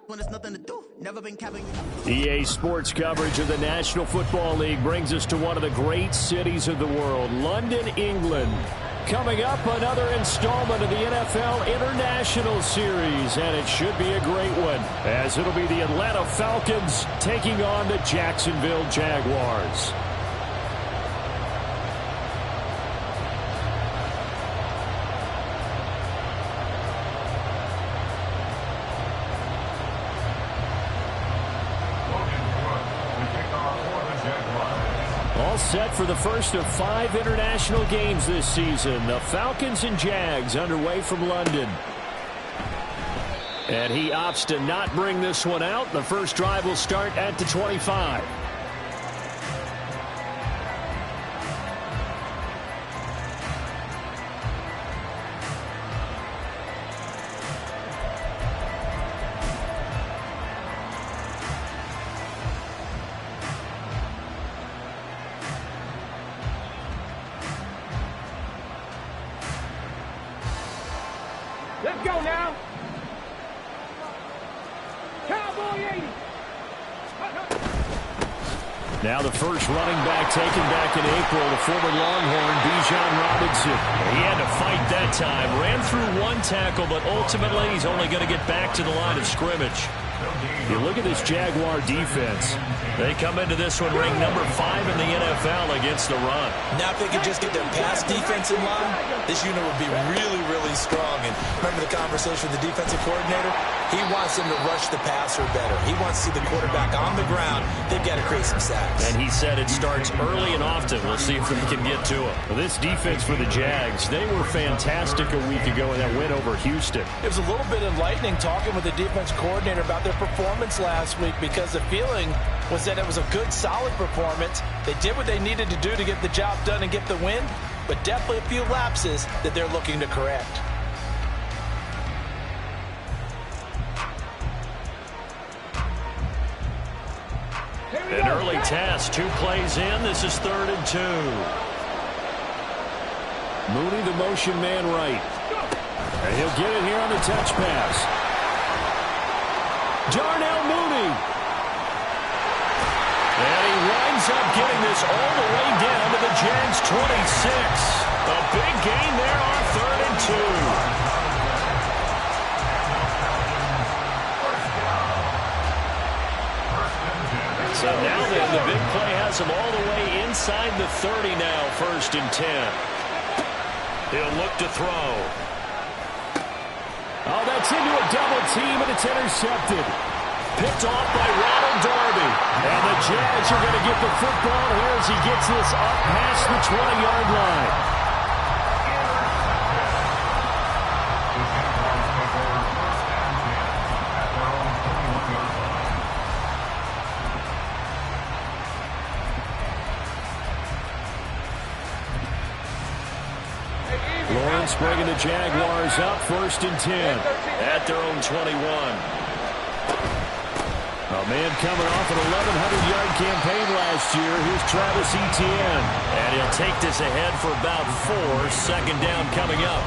when there's nothing to do. Never been capping. EA Sports coverage of the National Football League brings us to one of the great cities of the world, London, England. Coming up, another installment of the NFL International Series, and it should be a great one, as it'll be the Atlanta Falcons taking on the Jacksonville Jaguars. All set for the first of 5 international games this season. The Falcons and Jags underway from London. And he opts to not bring this one out. The first drive will start at the 25. Let's go now. Cowboy 80. Now the first running back taken back in April, the former Longhorn, Bijan Robinson. He had to fight that time. Ran through one tackle, but ultimately he's only going to get back to the line of scrimmage. You look at this Jaguar defense. They come into this one ranked number 5 in the NFL against the run. Now if they could just get their pass defense in line, this unit would be really, really strong. And remember the conversation with the defensive coordinator? He wants them to rush the passer better. He wants to see the quarterback on the ground. They've got to create some sacks. And he said it starts early and often. We'll see if they can get to it. Well, this defense for the Jags, they were fantastic a week ago in that win over Houston. It was a little bit enlightening talking with the defense coordinator about their performance last week, because the feeling was that it was a good, solid performance. They did what they needed to do to get the job done and get the win, but definitely a few lapses that they're looking to correct. An early test, 2 plays in. This is 3rd and 2. Mooney, the motion man right. And he'll get it here on the touch pass. Darnell Mooney. And he winds up getting this all the way down to the Jags 26. A big gain there on 3rd and 2. So now then, the big play has him all the way inside the 30 now, 1st and 10. He'll look to throw. Oh, that's into a double team, and it's intercepted. Picked off by Ronald Darby. And the Jags are going to get the football here as he gets this up past the 20-yard line. Lawrence bringing the Jaguars up, 1st and 10 at their own 21. A man coming off an 1,100-yard campaign last year. Here's Travis Etienne. And he'll take this ahead for about 4. 2nd down coming up.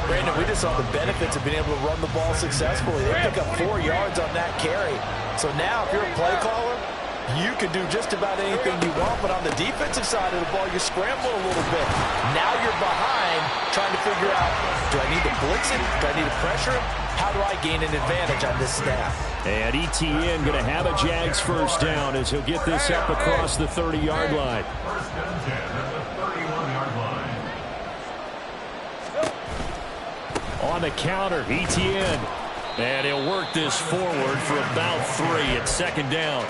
Brandon, we just saw the benefits of being able to run the ball successfully. They pick up 4 yards on that carry. So now, if you're a play caller, you can do just about anything you want, but on the defensive side of the ball, you scramble a little bit. Now you're behind, trying to figure out, do I need to blitz him? Do I need to pressure him? How do I gain an advantage on this snap? And Etienne going to have a Jags 1st down as he'll get this up across the 30-yard line. 1st and 10 at the 31-yard line. On the counter, Etienne. And he'll work this forward for about 3 at 2nd down.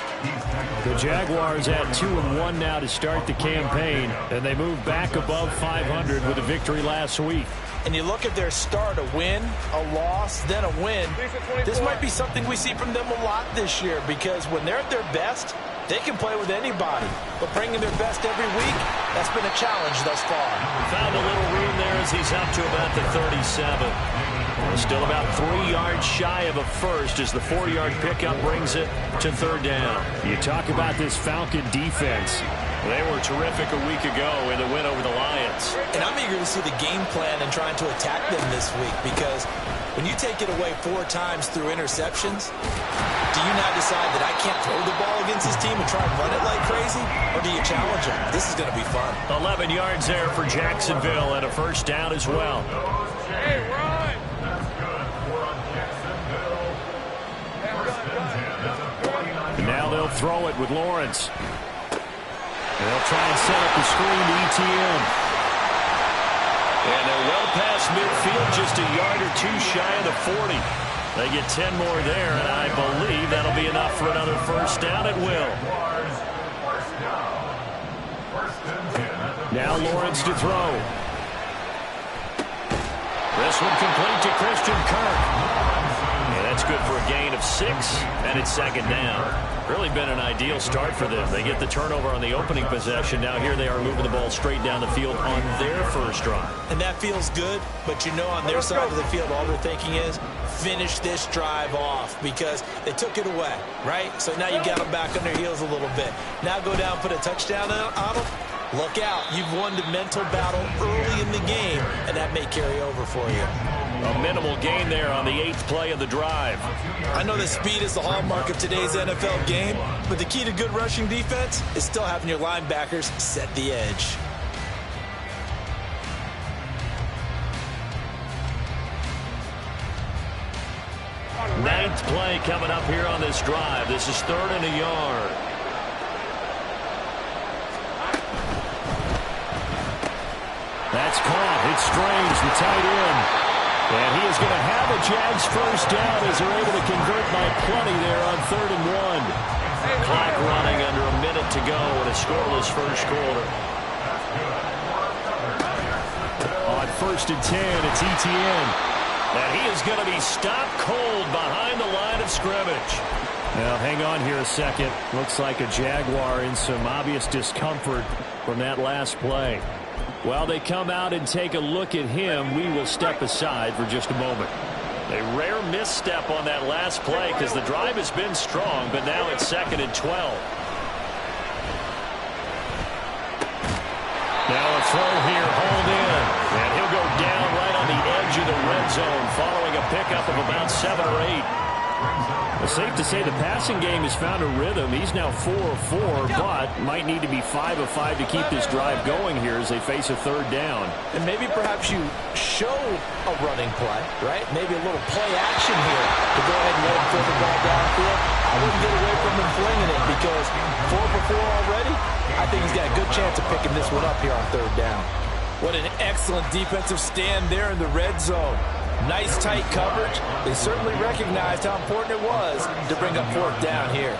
The Jaguars at 2-1 now to start the campaign, and they move back above 500 with a victory last week. And you look at their start, a win, a loss, then a win. This might be something we see from them a lot this year, because when they're at their best, they can play with anybody. But bringing their best every week, that's been a challenge thus far. Found a little room there as he's up to about the 37. Still about 3 yards shy of a first as the 4-yard pickup brings it to 3rd down. You talk about this Falcon defense. They were terrific a week ago in the win over the Lions. And I'm eager to see the game plan and trying to attack them this week, because When you take it away 4 times through interceptions, do you now decide that I can't throw the ball against this team and try and run it like crazy? Or do you challenge them? This is going to be fun. 11 yards there for Jacksonville and a first down as well. Hey, run! And now they'll throw it with Lawrence. They'll try and set up the screen to ETN. And they're well past midfield, just a yard or 2 shy of the 40. They get 10 more there, and I believe that'll be enough for another first down at will. Now Lawrence to throw. This one complete to Christian Kirk. Yeah, that's good for a gain of 6, and it's second down. Really been an ideal start for them. They get the turnover on the opening possession. Now here they are moving the ball straight down the field on their first drive. And that feels good, but you know on their side of the field all they're thinking is finish this drive off because they took it away, right? So now you got them back on their heels a little bit. Now go down, put a touchdown on them. Look out. You've won the mental battle early in the game, and that may carry over for you. A minimal gain there on the 8th play of the drive. I know that speed is the hallmark of today's NFL game, but the key to good rushing defense is still having your linebackers set the edge. Ninth play coming up here on this drive. This is 3rd and a yard. That's caught. It's Strange, the tight end. And he is going to have a Jags first down as they're able to convert by plenty there on 3rd and 1. Clock running under a minute to go in a scoreless first quarter. On 1st and 10, it's ETN. And he is going to be stopped cold behind the line of scrimmage. Now, hang on here a second. Looks like a Jaguar in some obvious discomfort from that last play. While they come out and take a look at him, we will step aside for just a moment. A rare misstep on that last play because the drive has been strong, but now it's 2nd and 12. Now a throw here, hauled in. And he'll go down right on the edge of the red zone following a pickup of about 7 or 8. It's safe to say the passing game has found a rhythm. He's now 4 of 4, but might need to be 5 of 5 to keep this drive going here as they face a 3rd down. And maybe perhaps you show a running play, right? Maybe a little play action here to go ahead and let him throw the ball downfield. I wouldn't get away from him flinging it because 4 for 4 already. I think he's got a good chance of picking this one up here on 3rd down. What an excellent defensive stand there in the red zone. Nice tight coverage. They certainly recognized how important it was to bring up 4th down here.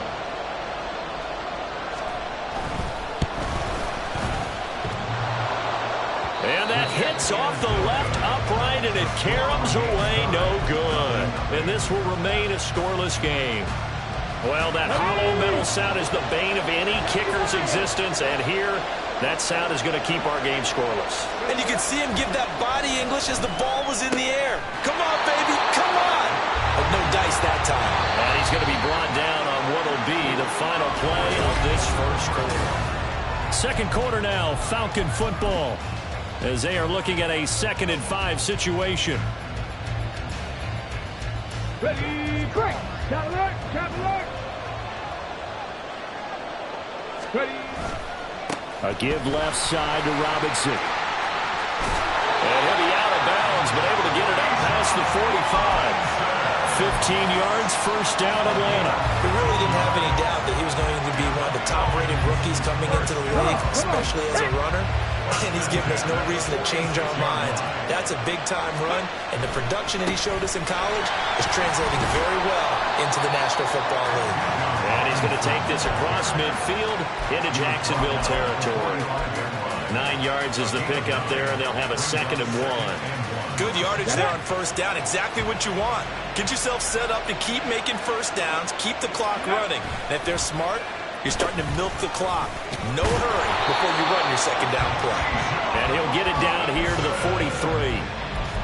And that hits off the left upright, and it caroms away no good. And this will remain a scoreless game. Well, that hollow metal sound is the bane of any kicker's existence, and here, that sound is going to keep our game scoreless. And you can see him give that body English as the ball was in the air. Come on, baby, come on. But no dice that time. And he's going to be brought down on what will be the final play of this first quarter. Second quarter now, Falcon football, as they are looking at a 2nd and 5 situation. Ready, quick. Top alert, top alert. Ready. A give left side to Robinson. And he'll be out of bounds, but able to get it up past the 45. 15 yards, first down Atlanta. We really didn't have any doubt that he was going to be one of the top-rated rookies coming into the league, especially as a runner. And he's given us no reason to change our minds. That's a big-time run, and the production that he showed us in college is translating very well into the National Football League. And he's going to take this across midfield into Jacksonville territory. 9 yards is the pickup there, and they'll have a 2nd and 1. Good yardage there on first down. Exactly what you want. Get yourself set up to keep making first downs, keep the clock running. And if they're smart, you're starting to milk the clock. No hurry before you run your second down play. And he'll get it down here to the 43.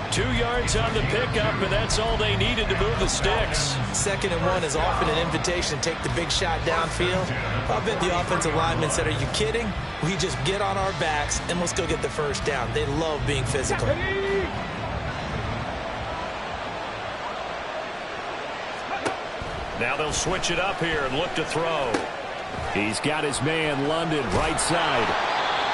2 yards on the pickup, and that's all they needed to move the sticks. 2nd and 1 is often an invitation to take the big shot downfield. I bet the offensive linemen said, are you kidding? We just get on our backs, and let's go get the first down. They love being physical. Now they'll switch it up here and look to throw. He's got his man, London, right side.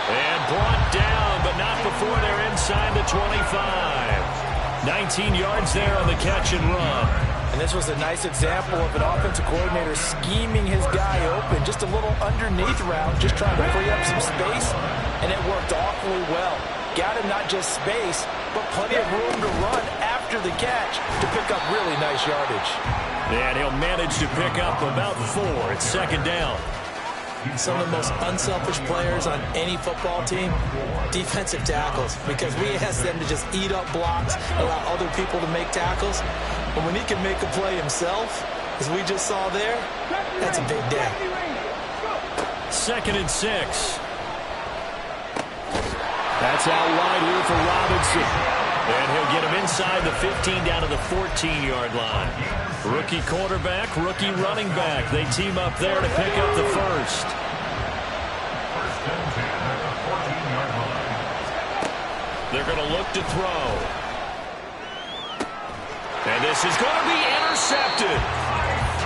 And brought down, but not before they're inside the 25. 19 yards there on the catch and run. And this was a nice example of an offensive coordinator scheming his guy open. Just a little underneath route, just trying to free up some space, and it worked awfully well. Got him not just space, but plenty of room to run after the catch to pick up really nice yardage. And he'll manage to pick up about 4. It's second down. Some of the most unselfish players on any football team, defensive tackles, because we ask them to just eat up blocks, allow other people to make tackles. But when he can make a play himself, as we just saw there, that's a big day. 2nd and 6. That's out wide here for Robinson. And he'll get him inside the 15 down to the 14-yard line. Rookie quarterback, rookie running back. They team up there to pick up the first. They're going to look to throw. And this is going to be intercepted.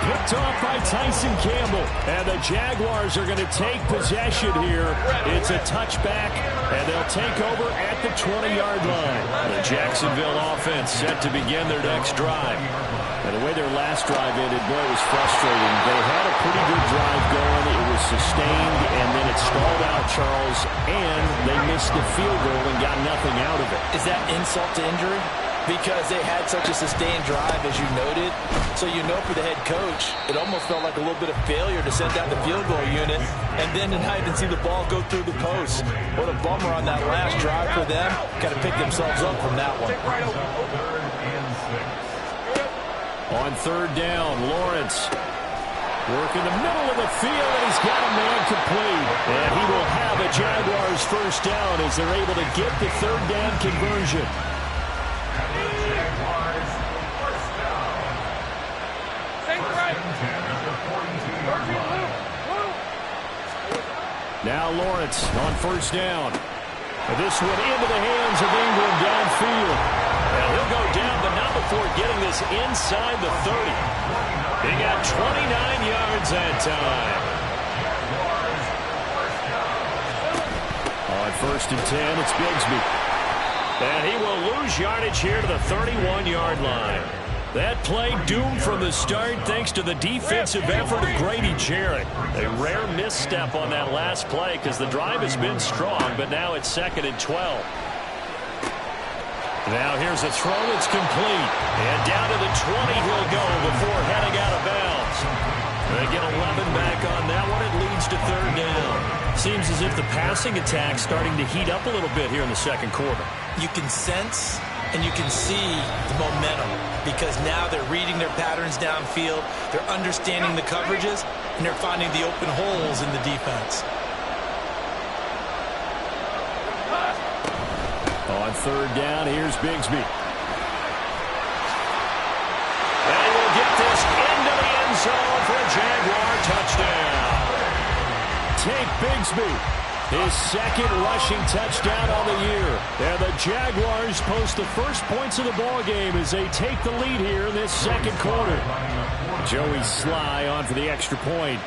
Picked off by Tyson Campbell. And the Jaguars are going to take possession here. It's a touchback, and they'll take over at the 20-yard line. The Jacksonville offense set to begin their next drive. And the way their last drive ended, boy, it was frustrating. They had a pretty good drive going. It was sustained, and then it stalled out, Charles, and they missed the field goal and got nothing out of it. Is that insult to injury? Because they had such a sustained drive, as you noted. So you know for the head coach, it almost felt like a little bit of failure to send out the field goal unit and then to not even see the ball go through the post. What a bummer on that last drive for them. Got to pick themselves up from that one. On 3rd down, Lawrence working the middle of the field, and he's got a man complete. And he will have a Jaguars first down as they're able to get the 3rd down conversion. Now Lawrence on 1st down. This one into the hands of Ingram downfield. And he'll go down, but not before getting this inside the 30. He got 29 yards that time. On 1st and 10, it's Bigsby. And he will lose yardage here to the 31-yard line. That play doomed from the start thanks to the defensive effort of Grady Jarrett. A rare misstep on that last play because the drive has been strong, but now it's 2nd and 12. Now here's a throw that's complete. And down to the 20 he'll go before heading out of bounds. They get 11 back on that one. It leads to 3rd down. Seems as if the passing attack's starting to heat up a little bit here in the 2nd quarter. You can sense and you can see the momentum because now they're reading their patterns downfield, they're understanding the coverages, and they're finding the open holes in the defense. On 3rd down, here's Bigsby. And he will get this into the end zone for a Jaguar touchdown. Take Bigsby. His 2nd rushing touchdown on the year. And the Jaguars post the first points of the ball game as they take the lead here in this 2nd quarter. Joey Sly on for the extra point.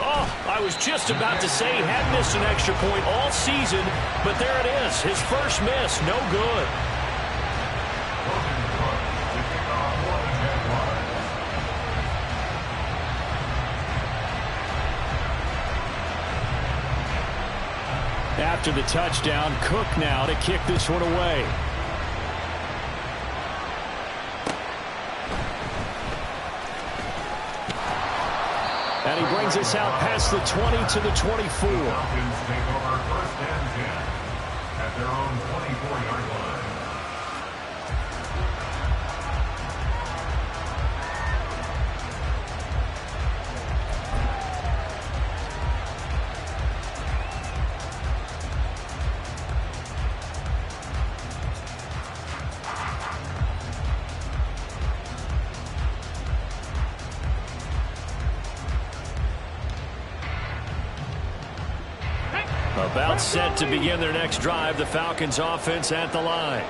Oh, I was just about to say he hadn't missed an extra point all season, but there it is. His first miss, no good. After the touchdown, Cook now to kick this one away. And he brings us out past the 20 to the 24. Falcons take over 1st and 10 at their own 24-yard line. About set to begin their next drive, the Falcons offense at the line.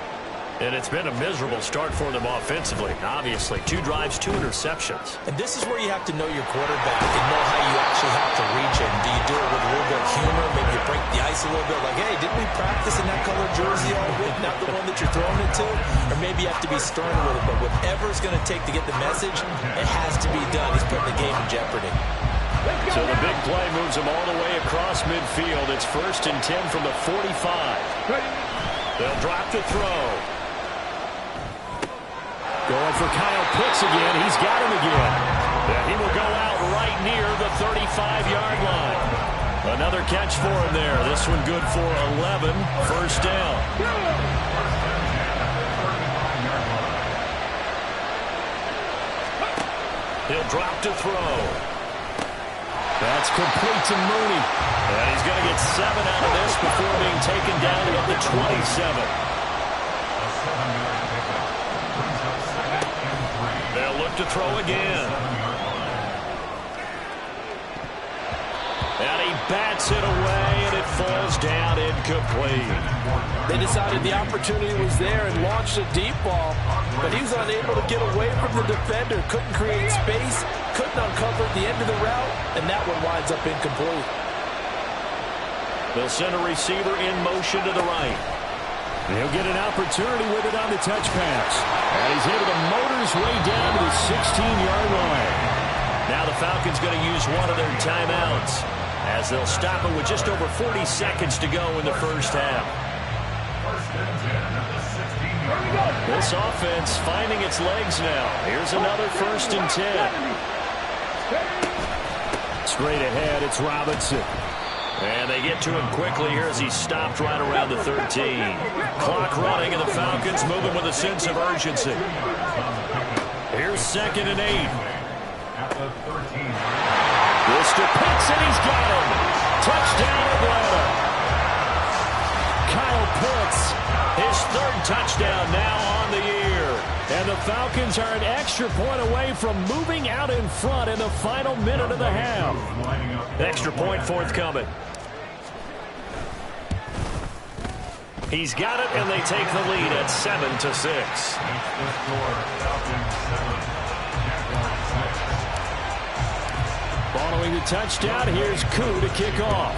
And it's been a miserable start for them offensively, obviously. 2 drives, 2 interceptions. And this is where you have to know your quarterback and know how you actually have to reach it. Do you do it with a little bit of humor? Maybe you break the ice a little bit, like, hey, didn't we practice in that color jersey all week, not the one that you're throwing it to? Or maybe you have to be stern with it, but whatever it's going to take to get the message, it has to be done. He's putting the game in jeopardy. So the big play moves him all the way across midfield. It's 1st and 10 from the 45. They'll drop to throw. Going for Kyle Pitts again. He's got him again. And he will go out right near the 35-yard line. Another catch for him there. This one good for 11. 1st down. He'll drop to throw. That's complete to Mooney. And he's going to get 7 out of this before being taken down at the 27. They'll look to throw again. And he bats it away, and it falls down incomplete. They decided the opportunity was there and launched a deep ball, but he was unable to get away from the defender. Couldn't create space, couldn't uncover the end of the route, and that one winds up incomplete. They'll send a receiver in motion to the right. He'll get an opportunity with it on the touch pass. And he's able to motor his way down to the 16-yard line. Now the Falcons going to use one of their timeouts as they'll stop it with just over 40 seconds to go in the first half. This offense finding its legs now. Here's another 1st and 10. Straight ahead, it's Robinson. And they get to him quickly here as he's stopped right around the 13. Clock running, and the Falcons moving with a sense of urgency. Here's 2nd and 8. This to Pitts, and he's got him. Touchdown, Atlanta. Kyle Pitts, his 3rd touchdown now on the year. And the Falcons are an extra point away from moving out in front in the final minute of the half. Extra point forthcoming. He's got it, and they take the lead at 7-6. Following the touchdown, here's Koo to kick off.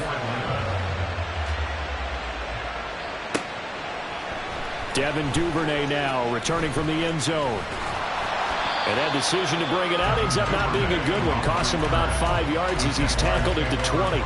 Devin Duvernay now returning from the end zone. And that decision to bring it out ends up not being a good one. Cost him about 5 yards as he's tackled at the 20.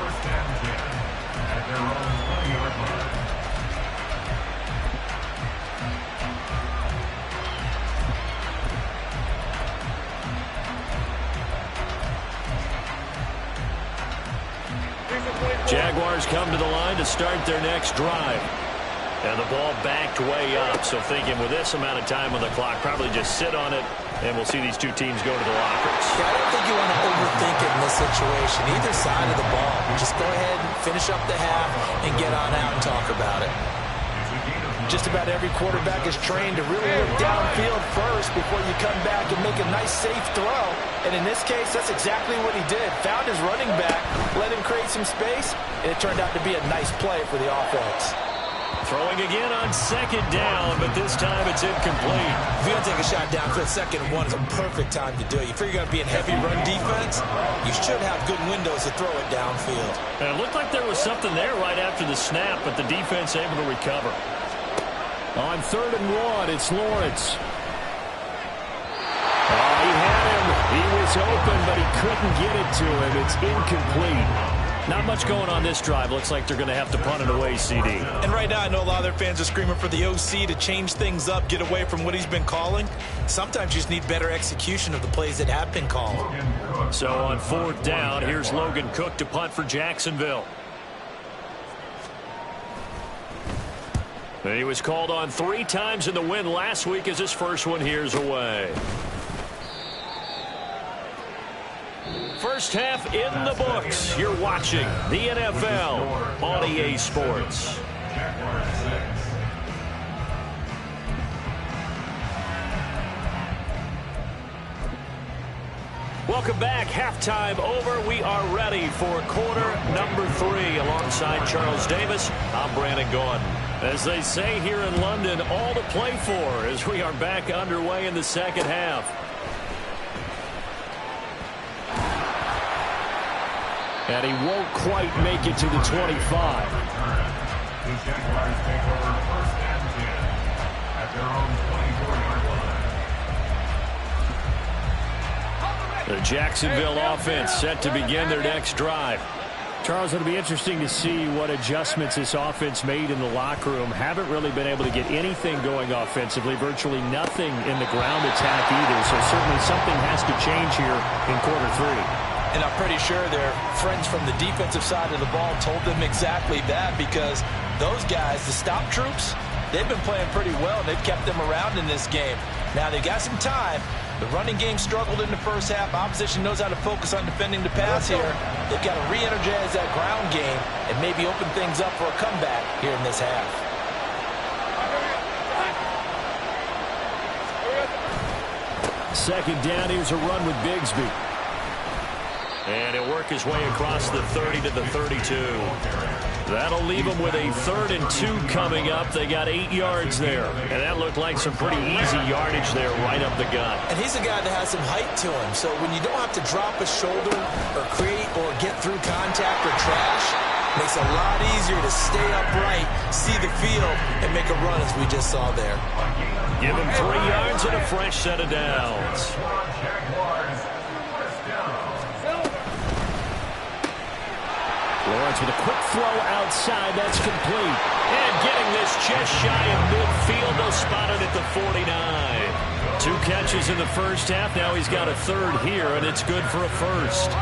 Jaguars come to the line to start their next drive. And the ball backed way up, so thinking with this amount of time on the clock, probably just sit on it, and we'll see these two teams go to the lockers. Yeah, I don't think you want to overthink it in this situation. Either side of the ball. Just go ahead and finish up the half and get on out and talk about it. Just about every quarterback is trained to really look downfield first before you come back and make a nice, safe throw. And in this case, that's exactly what he did. Found his running back, let him create some space, and it turned out to be a nice play for the offense. Throwing again on 2nd down, but this time it's incomplete. If you're going to take a shot downfield, 2nd and 1 is a perfect time to do it. You figure you're going to be in heavy run defense, you should have good windows to throw it downfield. And it looked like there was something there right after the snap, but the defense able to recover. On 3rd and 1, it's Lawrence. Oh, he had him. He was open, but he couldn't get it to him. It's incomplete. Not much going on this drive. Looks like they're going to have to punt it away, CD. And right now, I know a lot of their fans are screaming for the OC to change things up, get away from what he's been calling. Sometimes you just need better execution of the plays that have been called. So on 4th down, here's Logan Cook to punt for Jacksonville. And he was called on 3 times in the win last week as his first one here's away. First half in the books. You're watching the NFL on EA Sports. Welcome back. Halftime over. We are ready for quarter number 3. Alongside Charles Davis, I'm Brandon Gaudin. As they say here in London, all to play for as we are back underway in the second half. And he won't quite make it to the 25. The Jaguars take over 1st and 10 at their own 24-yard line. The Jacksonville offense set to begin their next drive. Charles, it'll be interesting to see what adjustments this offense made in the locker room. Haven't really been able to get anything going offensively, virtually nothing in the ground attack either. So certainly something has to change here in quarter 3. And I'm pretty sure their friends from the defensive side of the ball told them exactly that, because those guys, the stop troops, they've been playing pretty well. They've kept them around in this game. Now they got some time. The running game struggled in the first half. Opposition knows how to focus on defending the pass here. They've got to re-energize that ground game and maybe open things up for a comeback here in this half. Second down, here's a run with Bigsby. And he'll work his way across the 30 to the 32. That'll leave them with a 3rd and 2 coming up. They got 8 yards there. And that looked like some pretty easy yardage there right up the gut. And he's a guy that has some height to him. So when you don't have to drop a shoulder or create or get through contact or trash, it makes it a lot easier to stay upright, see the field, and make a run as we just saw there. Give him 3 yards and a fresh set of downs. Lawrence with a quick throw outside. That's complete. And getting this just shy of midfield. They'll spot it at the 49. 2 catches in the first half. Now he's got a 3rd here, and it's good for a 1st.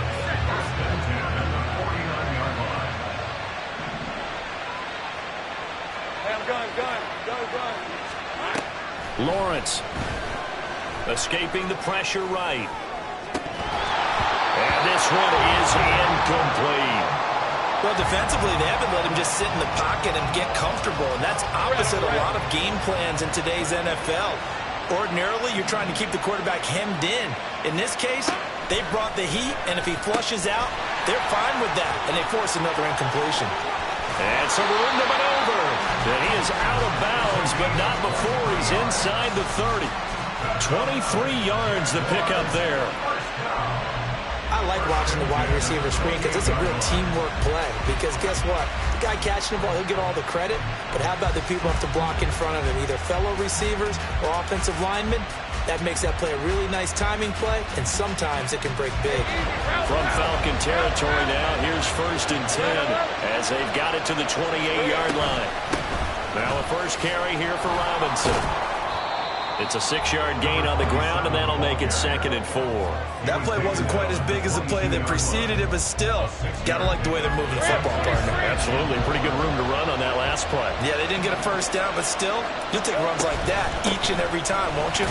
Lawrence escaping the pressure right. And this one is incomplete. Well, defensively, they haven't let him just sit in the pocket and get comfortable, and that's opposite a lot of game plans in today's NFL. Ordinarily, you're trying to keep the quarterback hemmed in. In this case, they brought the heat, and if he flushes out, they're fine with that, and they force another incompletion. And so we're in the maneuver. And he is out of bounds, but not before he's inside the 30. 23 yards the pickup there. I like watching the wide receiver screen because it's a real teamwork play. Because guess what? The guy catching the ball, he'll get all the credit. But how about the people who have to block in front of him, either fellow receivers or offensive linemen? That makes that play a really nice timing play, and sometimes it can break big. From Falcon territory now, here's 1st and 10 as they've got it to the 28-yard line. Now a first carry here for Robinson. It's a 6-yard gain on the ground, and that'll make it 2nd and 4. That play wasn't quite as big as the play that preceded it, but still, got to like the way they're moving the football, partner. Absolutely. Pretty good room to run on that last play. Yeah, they didn't get a first down, but still, you'll take runs like that each and every time, won't you?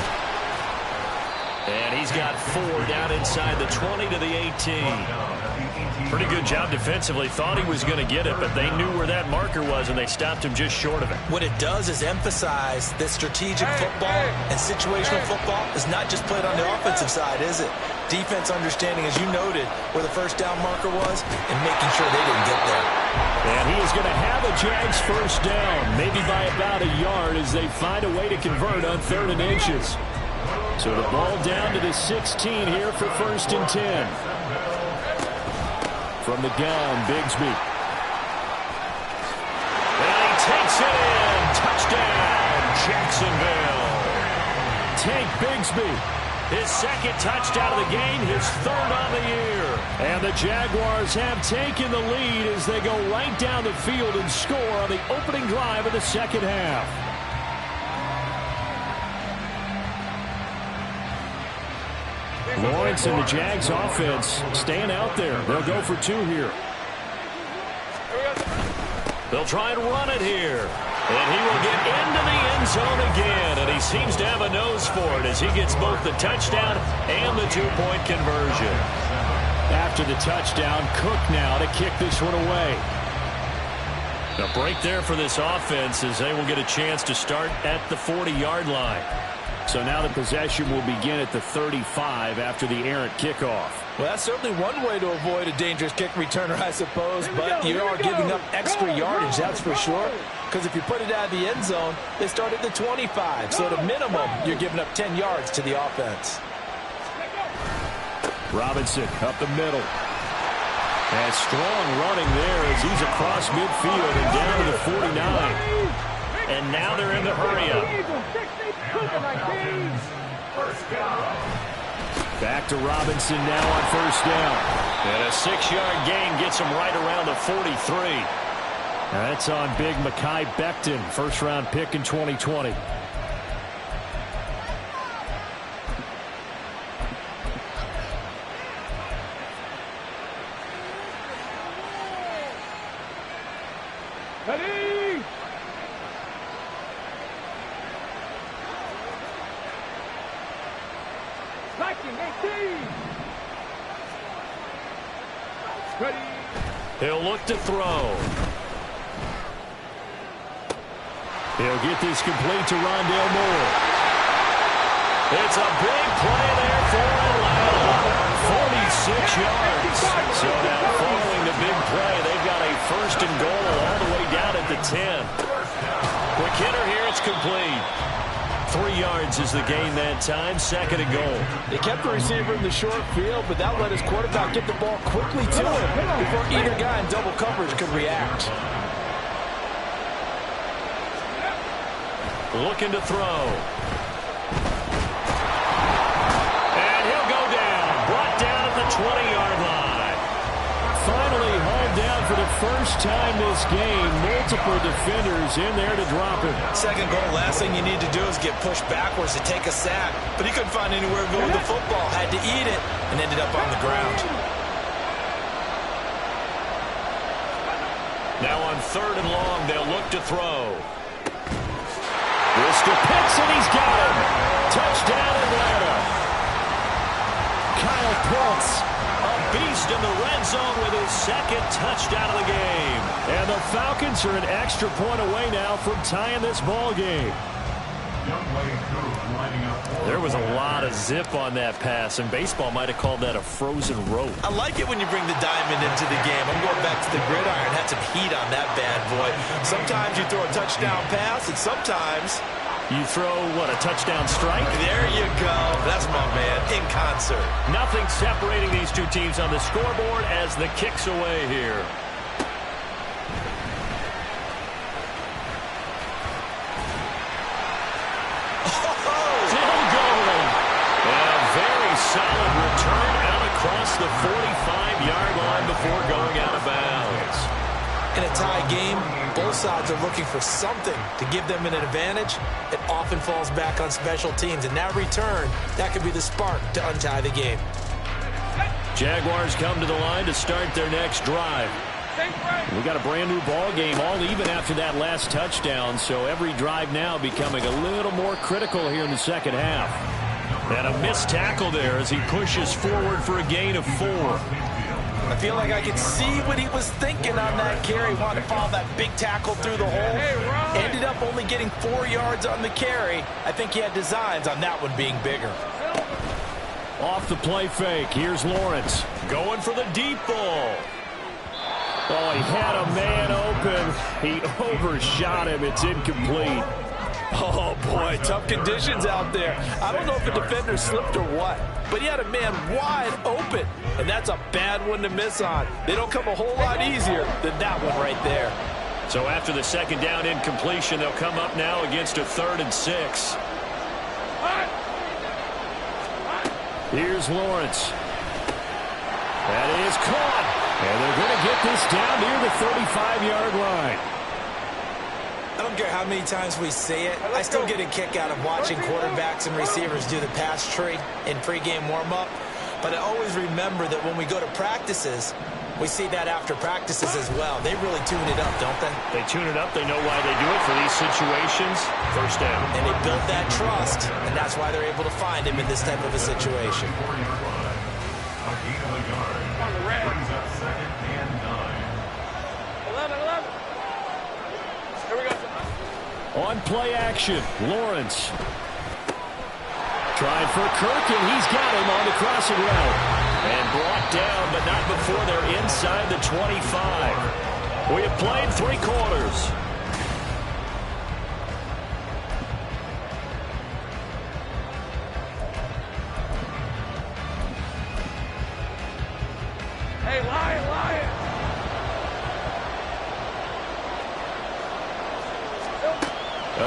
And he's got 4 down inside the 20 to the 18. Pretty good job defensively. Thought he was going to get it, but they knew where that marker was, and they stopped him just short of it. What it does is emphasize that strategic football and situational football is not just played on the offensive side, is it? Defense understanding, as you noted, where the first down marker was and making sure they didn't get there. And he is going to have a Jags first down, maybe by about a yard as they find a way to convert on 3rd and inches. So the ball down to the 16 here for 1st and 10. From the gun, Bigsby. And he takes it in. Touchdown, Jacksonville. Tank Bigsby. His 2nd touchdown of the game, his 3rd on the year. And the Jaguars have taken the lead as they go right down the field and score on the opening drive of the second half. Lawrence and the Jags offense staying out there. They'll go for 2 here. They'll try and run it here. And he will get into the end zone again. And he seems to have a nose for it as he gets both the touchdown and the 2-point conversion. After the touchdown, Cook now to kick this one away. A break there for this offense as they will get a chance to start at the 40-yard line. So now the possession will begin at the 35 after the errant kickoff. Well, that's certainly one way to avoid a dangerous kick returner, I suppose, but you are giving up extra yardage, that's for sure. because if you put it out of the end zone, they start at the 25. So at a minimum, you're giving up 10 yards to the offense. Robinson up the middle. And strong running there as he's across midfield and down to the 49. And now they're in the hurry-up. Back to Robinson now on first down. And a 6-yard gain gets him right around the 43. That's on big Mekhi Becton, first-round pick in 2020. Ready? Liking 18. Ready? He'll look to throw. He'll get this complete to Rondale Moore. It's a big play there for Atlanta. 46 yards. So now following the big play, they've got a first and goal all the way down at the 10. Quick hitter here, it's complete. 3 yards is the gain that time, second and goal. They kept the receiver in the short field, but that let his quarterback get the ball quickly to him before either guy in double coverage could react. Looking to throw. And he'll go down. Brought down at the 20-yard line. Finally hauled down for the first time this game. Multiple defenders in there to drop him. Second goal, last thing you need to do is get pushed backwards to take a sack. But he couldn't find anywhere to go with the football. Had to eat it and ended up on the ground. Now on third and long, they'll look to throw. Wrist to Pitts, and he's got him. Touchdown, Atlanta. Kyle Pitts, a beast in the red zone with his second touchdown of the game. And the Falcons are an extra point away now from tying this ball game. There was a lot of zip on that pass, and baseball might have called that a frozen rope. I like it when you bring the diamond into the game. I'm going back to the gridiron. Had some heat on that bad boy. Sometimes you throw a touchdown pass, and sometimes you throw, what, a touchdown strike? There you go. That's my man, in concert. Nothing separating these two teams on the scoreboard as the kick's away here. Solid return out across the 45-yard line before going out of bounds. In a tie game, both sides are looking for something to give them an advantage. It often falls back on special teams, and that return, that could be the spark to untie the game. Jaguars come to the line to start their next drive. We got a brand new ball game, all even after that last touchdown, so every drive now becoming a little more critical here in the second half. And a missed tackle there as he pushes forward for a gain of 4. I feel like I could see what he was thinking on that carry. Wanted to follow that big tackle through the hole. Ended up only getting 4 yards on the carry. I think he had designs on that one being bigger. Off the play fake. Here's Lawrence. Going for the deep ball. Oh, he had a man open. He overshot him. It's incomplete. Oh, boy, tough conditions out there. I don't know if the defender slipped or what, but he had a man wide open, and that's a bad one to miss on. They don't come a whole lot easier than that one right there. So after the second down incompletion, they'll come up now against a 3rd and 6. Here's Lawrence. That is caught. And they're going to get this down near the 35-yard line. I don't care how many times we say it, I still get a kick out of watching quarterbacks and receivers do the pass tree in pregame warm-up. But I always remember that when we go to practices, we see that after practices as well. They really tune it up, don't they? They tune it up. They know why they do it for these situations. First down. And they build that trust, and that's why they're able to find him in this type of a situation. On play action, Lawrence. Trying for Kirk, and he's got him on the crossing route. And brought down, but not before they're inside the 25. We have played 3 quarters. Hey, Lion!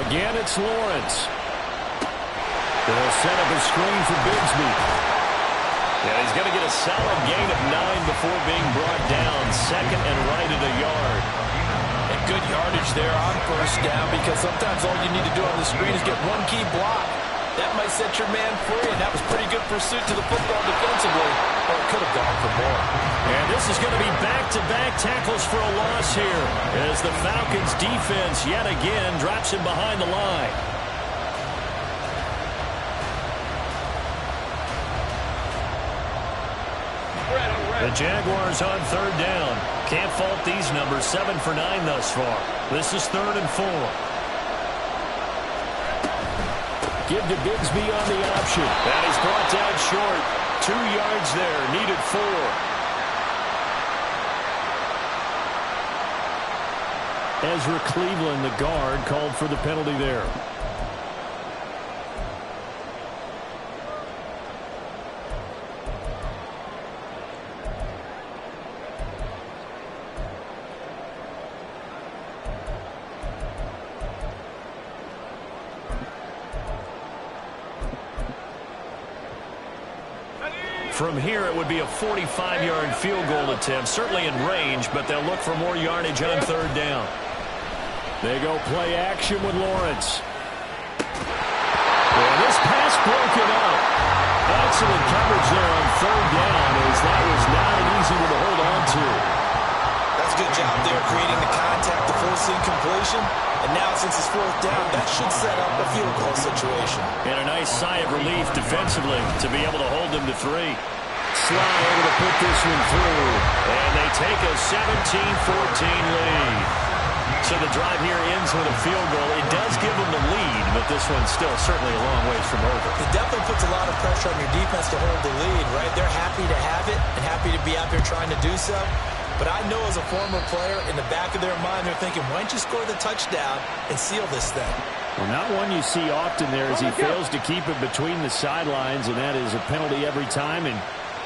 Again, it's Lawrence. They'll set up a screen for Bigsby. Yeah, he's going to get a solid gain of 9 before being brought down. Second and right at a yard. And good yardage there on first down, because sometimes all you need to do on the screen is get one key block. That might set your man free, and that was pretty good pursuit to the football defensively. Or it could have gone for more. And this is going to be back-to-back tackles for a loss here, as the Falcons' defense yet again drops him behind the line. The Jaguars on third down. Can't fault these numbers. 7 for 9 thus far. This is 3rd and 4. Give to Bigsby on the option. That is brought down short. 2 yards there. Needed 4. Ezra Cleveland, the guard, called for the penalty there. From here, it would be a 45-yard field goal attempt, certainly in range, but they'll look for more yardage on third down. They go play action with Lawrence. And this pass broken up. Excellent coverage there on third down, as that was not an easy one to hold on to. That's a good job there, creating the contact, the forcing completion. And now, since it's 4th down, that should set up a field goal situation. And a nice sigh of relief defensively to be able to hold them to 3. Sly able to put this one through. And they take a 17-14 lead. So the drive here ends with a field goal. It does give them the lead, but this one's still certainly a long ways from over. It definitely puts a lot of pressure on your defense to hold the lead, right? They're happy to have it and happy to be out there trying to do so. But I know as a former player, in the back of their mind, they're thinking, why don't you score the touchdown and seal this thing? Well, not one you see often there, as he fails to keep it between the sidelines, and that is a penalty every time, and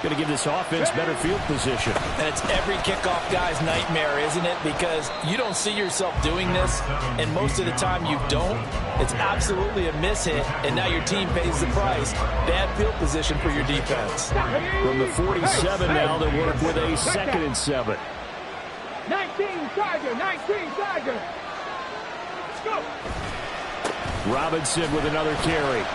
going to give this offense better field position. And it's every kickoff guy's nightmare, isn't it? Because you don't see yourself doing this, and most of the time you don't. It's absolutely a miss-hit, and now your team pays the price. Bad field position for your defense. From the 47 now, they work with a 2nd and 7. 19 Tiger. Let's go. Robinson with another carry.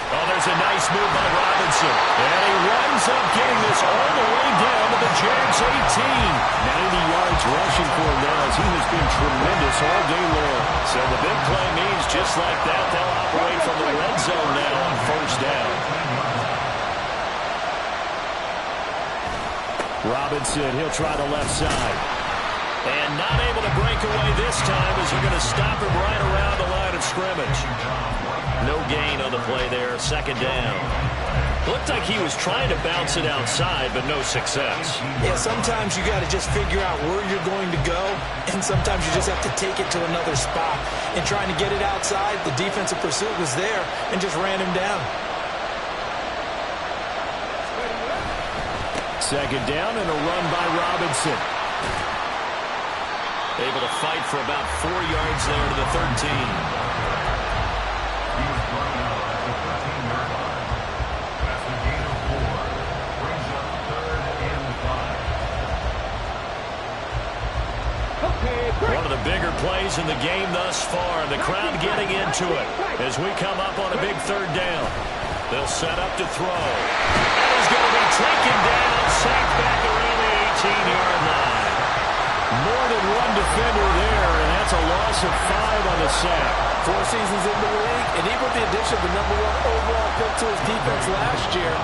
Oh, there's a nice move by Robinson. And he winds up getting this all the way down to the Jags 18. 90 yards rushing for him now, as he has been tremendous all day long. So the big play means just like that, they'll operate from the red zone now on first down. Robinson, he'll try the left side. And not able to break away this time, as they're going to stop him right around the line of scrimmage. No gain on the play there, 2nd down. Looked like he was trying to bounce it outside, but no success. Yeah, sometimes you got to just figure out where you're going to go, and sometimes you just have to take it to another spot. And trying to get it outside, the defensive pursuit was there and just ran him down. 2nd down and a run by Robinson. Able to fight for about 4 yards there to the 13. One of the bigger plays in the game thus far. The crowd getting into it as we come up on a big 3rd down. They'll set up to throw. And he's going to be taken down, sacked back around the 18-yard line. More than one defender there, and that's a loss of 5 on the sack. 4 seasons in the league, and even with the addition of the #1 overall pick to his defense last year,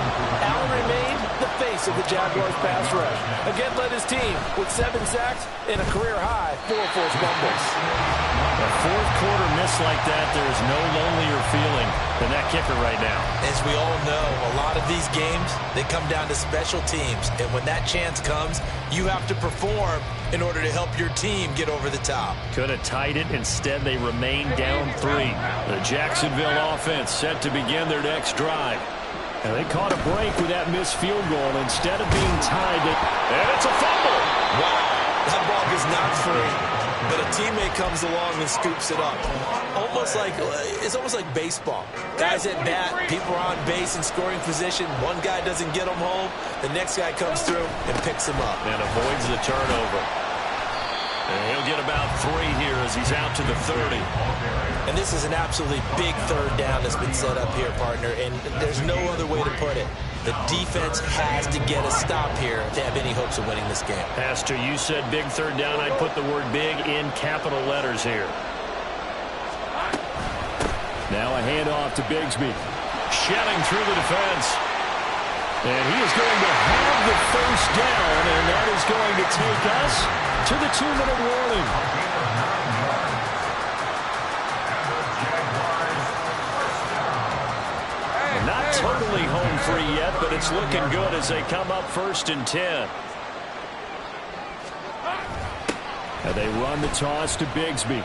Allen remained the face of the Jaguars pass rush. Again, led his team with 7 sacks and a career-high 4 forced fumbles. A 4th quarter miss like that, there is no lonelier feeling than that kicker right now. As we all know, a lot of these games, they come down to special teams. And when that chance comes, you have to perform in order to help your team get over the top. Could have tied it. Instead, they remain down 3. The Jacksonville offense set to begin their next drive. And they caught a break with that missed field goal. Instead of being tied, and it's a fumble. Wow, that ball is not free, but a teammate comes along and scoops it up. It's almost like baseball. Guys at bat, people are on base in scoring position. One guy doesn't get them home. The next guy comes through and picks him up. And avoids the turnover. And he'll get about 3 here as he's out to the 30. And this is an absolutely big third down that's been set up here, partner, and there's no other way to put it. The defense has to get a stop here to have any hopes of winning this game. Pastor, you said big third down. I'd put the word big in capital letters here. Now a handoff to Bigsby. Shelling through the defense. And he is going to have the first down, and that is going to take us to the 2-minute warning. Not totally home free yet, but it's looking good as they come up 1st and 10. And they run the toss to Bigsby.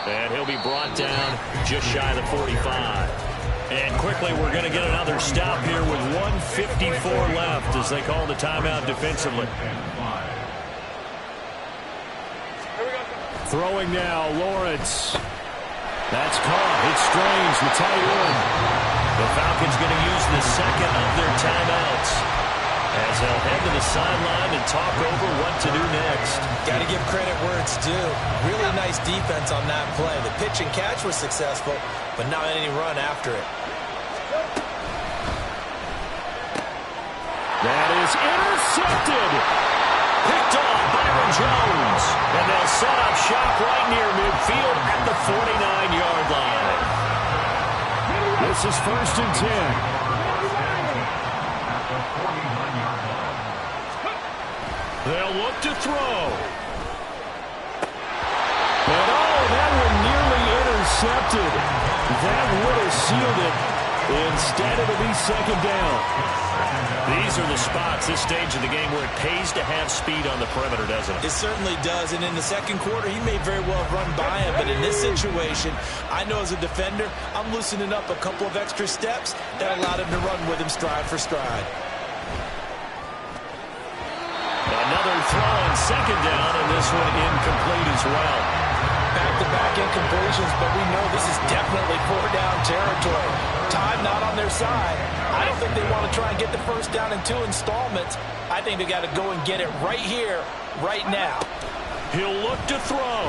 And he'll be brought down just shy of the 45. And quickly, we're going to get another stop here with 1:54 left as they call the timeout defensively. Throwing now, Lawrence. That's caught. It's Strange, the tight end. The Falcons going to use the second of their timeouts as they'll head to the sideline and talk over what to do next. Got to give credit where it's due. Really nice defense on that play. The pitch and catch was successful, but not any run after it. That is intercepted. Picked off Byron Jones. And they'll set up shop right near midfield at the 49-yard line. This is 1st and 10. They'll look to throw. And that one nearly intercepted. That would have sealed it. Instead, it'll be 2nd down. These are the spots, this stage of the game, where it pays to have speed on the perimeter, doesn't it? It certainly does, and in the second quarter, he may very well run by him, but in this situation, I know as a defender, I'm loosening up a couple of extra steps that allowed him to run with him stride for stride. Another throw on 2nd down, and this one incomplete as well. Back-to-back incompletions, but we know this is definitely 4-down territory. Time not on their side. I don't think they want to try and get the first down in 2 installments. I think they got to go and get it right here, right now. He'll look to throw.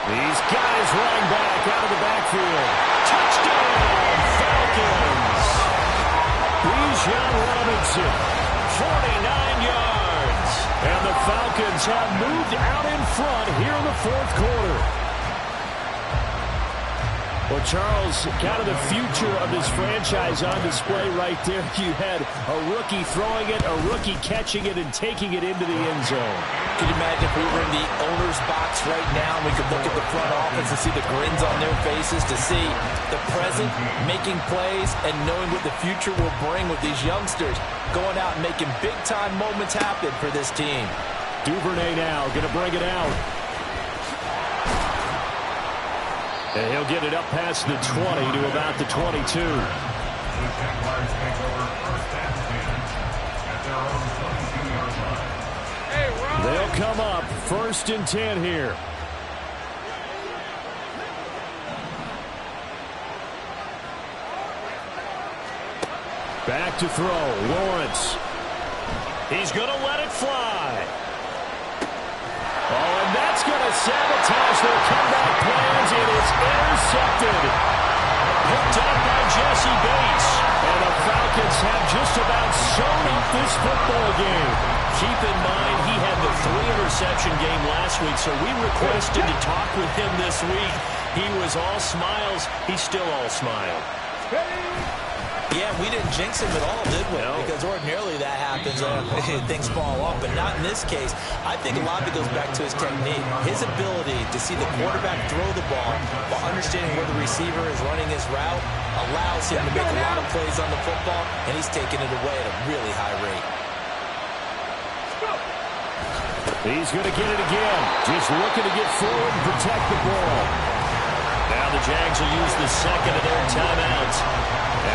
These guys running back out of the backfield. Touchdown, Falcons! Bijan Robinson, 49 yards. And the Falcons have moved out in front here in the 4th quarter. Well, Charles, kind of the future of this franchise on display right there. You had a rookie throwing it, a rookie catching it, and taking it into the end zone. Could you imagine if we were in the owner's box right now and we could look at the front office and see the grins on their faces, to see the present making plays and knowing what the future will bring with these youngsters going out and making big-time moments happen for this team. Duvernay now going to bring it out. And he'll get it up past the 20 to about the 22. The Jaguars take over 1st and 10 at their own 22-yard line. They'll come up 1st and 10 here. Back to throw, Lawrence. He's going to let it fly. Oh, and that's going to sabotage their comeback plans. It is intercepted. Picked up by Jesse Bates. And the Falcons have just about sewn up this football game. Keep in mind, he had the 3-interception game last week, so we requested to talk with him this week. He was all smiles. He's still all smile. Yeah, we didn't jinx him at all, did we? No. Because ordinarily that happens. Things fall off, but not in this case. I think a lot of it goes back to his technique. His ability to see the quarterback throw the ball while understanding where the receiver is running his route allows him to make a lot of plays on the football, and he's taking it away at a really high rate. He's going to get it again. Just looking to get forward and protect the ball. Now the Jags will use the second of their timeouts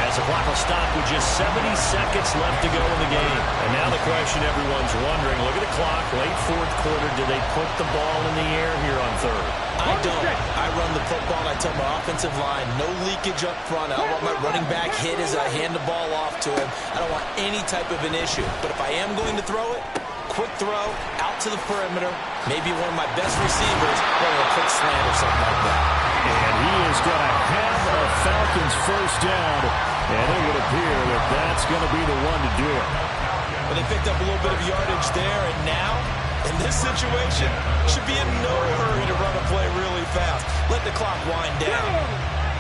as the clock will stop with just 70 seconds left to go in the game. And now the question everyone's wondering, look at the clock, late fourth quarter, do they put the ball in the air here on third? I don't. I run the football, and I tell my offensive line, no leakage up front. I don't want my running back hit as I hand the ball off to him. I don't want any type of an issue. But if I am going to throw it, quick throw, out to the perimeter, maybe one of my best receivers, running a quick slant or something like that. And he is going to have a Falcons first down, and it would appear that that's going to be the one to do it. But they picked up a little bit of yardage there, and now, in this situation, should be in no hurry to run a play really fast. Let the clock wind down.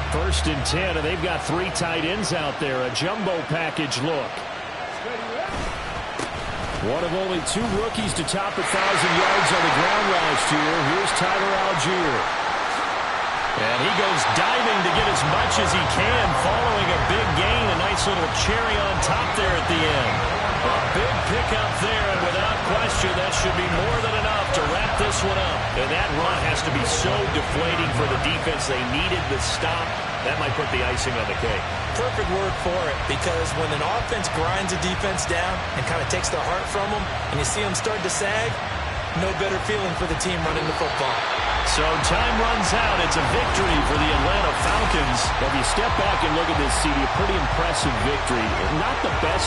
First and 10, and they've got 3 tight ends out there. A jumbo package look. One of only 2 rookies to top 1,000 yards on the ground last year. Here's Tyler Algier. And he goes diving to get as much as he can, following a big gain. A nice little cherry on top there at the end. A big pickup there, and without question, that should be more than enough to wrap this one up. And that run has to be so deflating for the defense. They needed the stop. That might put the icing on the cake. Perfect word for it, because when an offense grinds a defense down and kind of takes the heart from them, and you see them start to sag, no better feeling for the team running the football. So time runs out. It's a victory for the Atlanta Falcons. Well, if you step back and look at this, CD, a pretty impressive victory. Not the best